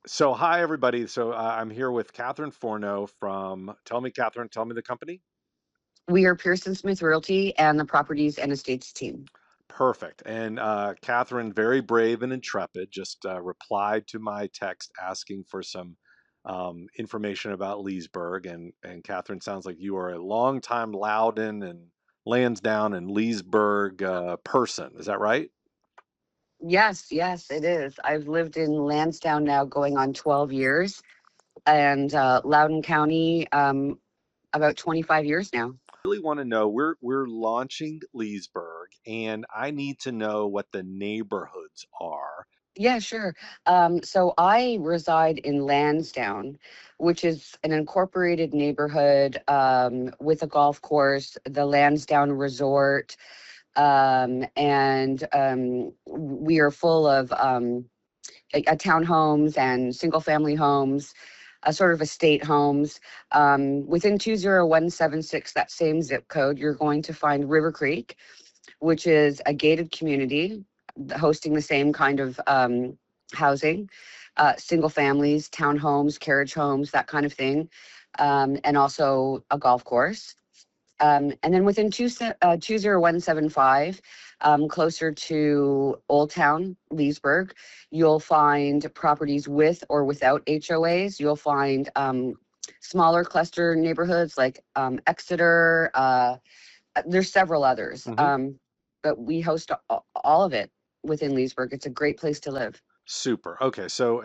So, hi everybody. I'm here with Catherine Forno from Tell Me, Catherine, tell me the company. We are Pearson Smith Realty and the Properties and Estates team. Perfect. And Catherine, very brave and intrepid, just replied to my text asking for some information about Leesburg. And Catherine, sounds like you are a longtime Loudon and Lansdowne and Leesburg person. Is that right? Yes, yes, it is. I've lived in Lansdowne now going on 12 years and Loudoun County about 25 years now. Really want to know, we're launching Leesburg, and I need to know what the neighborhoods are. Yeah, sure. So I reside in Lansdowne, which is an incorporated neighborhood with a golf course, the Lansdowne Resort, and we are full of townhomes and single family homes, sort of estate homes. Within 20176, that same zip code, you're going to find River Creek, which is a gated community hosting the same kind of housing, single families, townhomes, carriage homes, that kind of thing, and also a golf course. And then within 20175, closer to Old Town, Leesburg, you'll find properties with or without HOAs. You'll find smaller cluster neighborhoods like Exeter. There's several others, Hmm. but we host all of it within Leesburg. It's a great place to live. Super. Okay. So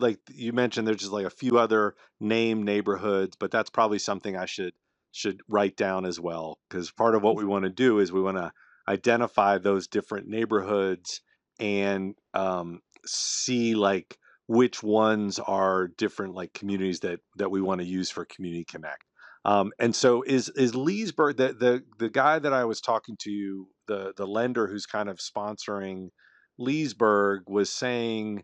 like you mentioned, there's just like a few other named neighborhoods, but that's probably something I should write down as well, because part of what we want to do is we want to identify those different neighborhoods and see like which ones are different like communities that we want to use for Community Connect. And so is Leesburg, the guy that I was talking to, the lender who's kind of sponsoring Leesburg, was saying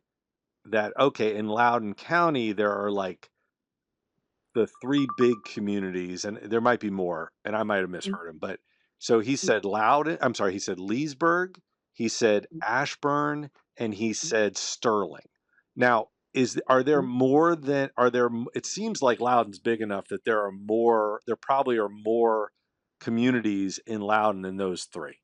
that, okay, in Loudoun County, there are like the three big communities, and there might be more, and I might have misheard him, but so he said Loudon, I'm sorry, he said Leesburg, he said Ashburn, and he said Sterling. Now, are there more than, it seems like Loudon's big enough that there probably are more communities in Loudon than those three.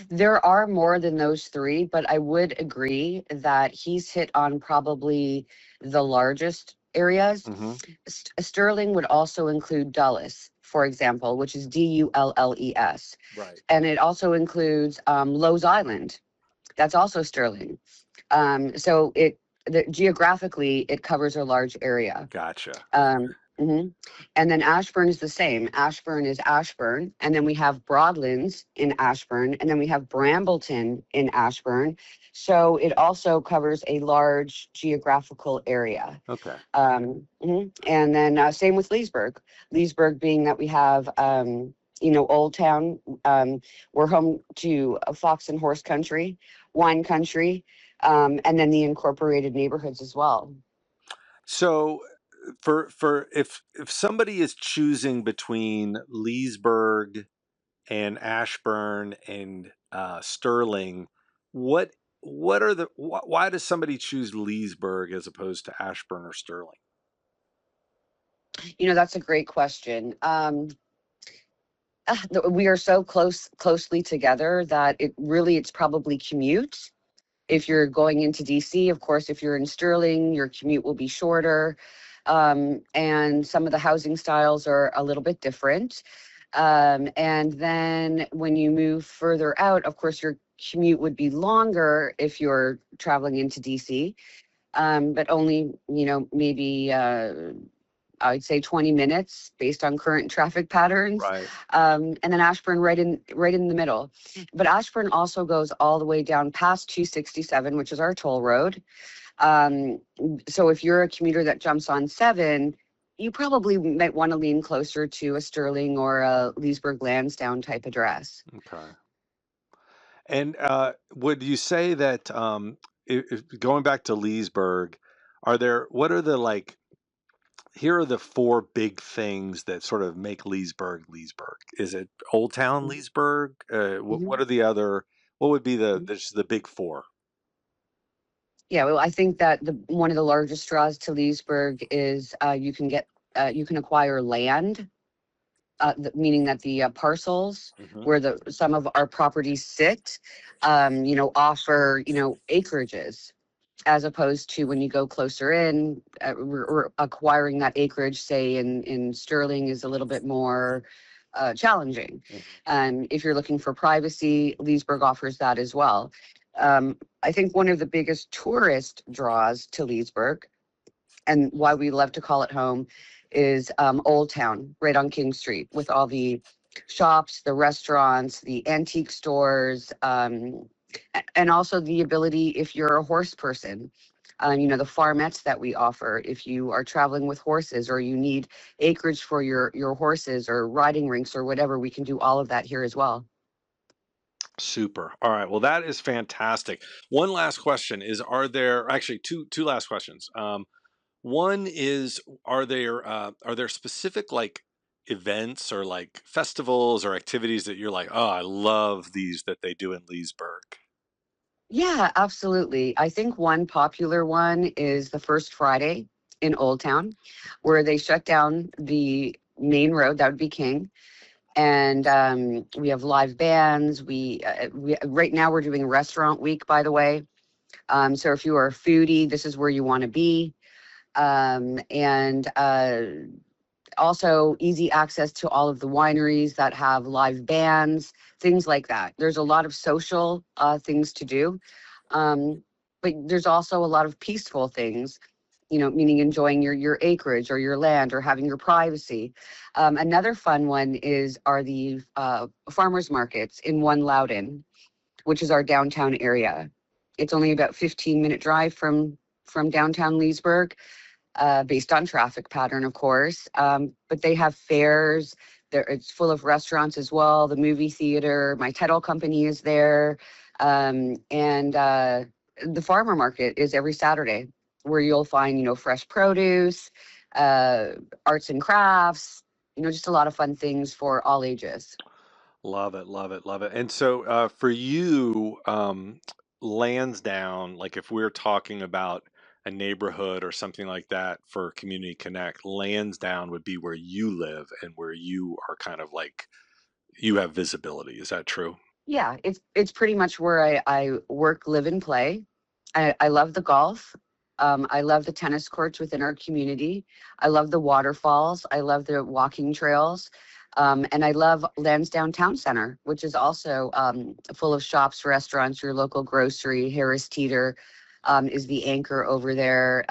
There are more than those three, but I would agree that he's hit on probably the largest areas. Hmm. Sterling would also include Dulles, for example, which is Dulles. Right. And it also includes Lowe's Island. That's also Sterling. So geographically, it covers a large area. Gotcha. Mhm. And then Ashburn is the same. Ashburn is Ashburn. And then we have Broadlands in Ashburn. And then we have Brambleton in Ashburn. So it also covers a large geographical area. Okay. And then same with Leesburg. Leesburg being that we have, Old Town. We're home to Fox and Horse Country, Wine Country, and then the incorporated neighborhoods as well. So for if somebody is choosing between Leesburg and Ashburn and Sterling, what why does somebody choose Leesburg as opposed to Ashburn or Sterling? That's a great question. We are so closely together that it's probably commute. If you're going into DC, of course, if you're in Sterling, your commute will be shorter. And some of the housing styles are a little bit different. And then when you move further out, of course, your commute would be longer if you're traveling into DC, but only, maybe I'd say 20 minutes based on current traffic patterns. Right. And then Ashburn right in the middle. But Ashburn also goes all the way down past 267, which is our toll road. Um, so if you're a commuter that jumps on 7, you probably might want to lean closer to a Sterling or a Leesburg Lansdowne type address. Okay. And would you say that if going back to Leesburg, what are the like here are the four big things that sort of make Leesburg Leesburg? Is it Old Town Leesburg? What Mhm. are the other? What would be the big four? Yeah, well, I think that the one of the largest draws to Leesburg is you can acquire land, meaning that the parcels Hmm. where the some of our properties sit, offer acreages, as opposed to when you go closer in, we're acquiring that acreage, say in Sterling, is a little bit more challenging. Hmm. If you're looking for privacy, Leesburg offers that as well. I think one of the biggest tourist draws to Leesburg, and why we love to call it home, is Old Town, right on King Street, with all the shops, the restaurants, the antique stores, and also the ability, if you're a horse person, the farmettes that we offer. If you are traveling with horses or you need acreage for your horses or riding rinks or whatever, we can do all of that here as well. Super. All right. Well, that is fantastic. One last question is: are there actually two last questions? One is: are there specific like events or like festivals or activities that you're like, oh, I love these that they do in Leesburg? Yeah, absolutely. I think one popular one is the first Friday in Old Town, where they shut down the main road, that would be King. And we have live bands. We right now we're doing restaurant week, by the way. So if you are a foodie, this is where you want to be. And Also easy access to all of the wineries that have live bands, things like that. There's a lot of social things to do, um, but there's also a lot of peaceful things, meaning enjoying your acreage or your land or having your privacy. Another fun one are the farmers markets in One Loudon, which is our downtown area. It's only about 15-minute drive from downtown Leesburg, based on traffic pattern, of course. But they have fairs. It's full of restaurants as well. The movie theater, my title company is there, and the farmer market is every Saturday, where you'll find fresh produce, uh, arts and crafts. Just a lot of fun things for all ages. Love it, love it, love it. And so, for you, Lansdowne, like if we're talking about a neighborhood or something like that for Community Connect, Lansdowne would be where you live and where you are kind of like you have visibility. Is that true? Yeah, it's pretty much where I work, live, and play. I love the golf. I love the tennis courts within our community. I love the waterfalls. I love the walking trails. And I love Lansdowne Town Center, which is also full of shops, restaurants, your local grocery. Harris Teeter is the anchor over there.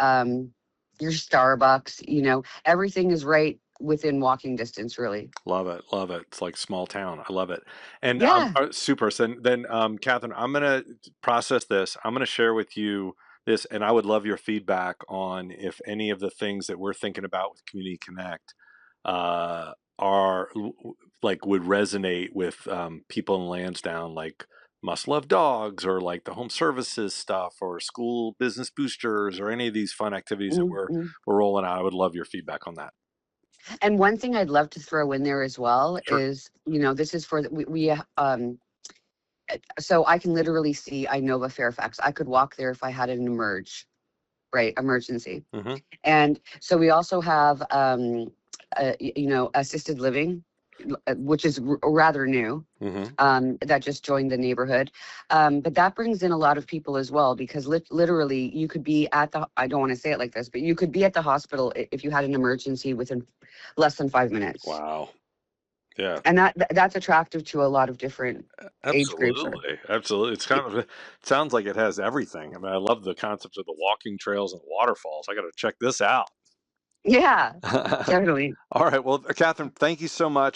Your Starbucks, everything is right within walking distance, really. Love it, love it. It's like small town. I love it. And Yeah. super. So then, Catherine, I'm gonna process this. I'm gonna share with you this, and I would love your feedback on if any of the things that we're thinking about with Community Connect like would resonate with people in Lansdowne, like Must Love Dogs, or like the home services stuff, or school business boosters, or any of these fun activities that Mhm. we're rolling out. I would love your feedback on that. And one thing I'd love to throw in there as well Sure. is, this is for so I can literally see Inova Fairfax. I could walk there if I had an emergency. Hmm. And so we also have, assisted living, which is rather new, Hmm. that just joined the neighborhood. But that brings in a lot of people as well, because literally you could be I don't want to say it like this, but you could be at the hospital if you had an emergency within less than 5 minutes. Wow. Yeah, And that's attractive to a lot of different age groups. absolutely. Absolutely. It's kind of, it sounds like it has everything. I mean, I love the concept of the walking trails and waterfalls. I got to check this out. Yeah, definitely. All right. Well, Catherine, thank you so much.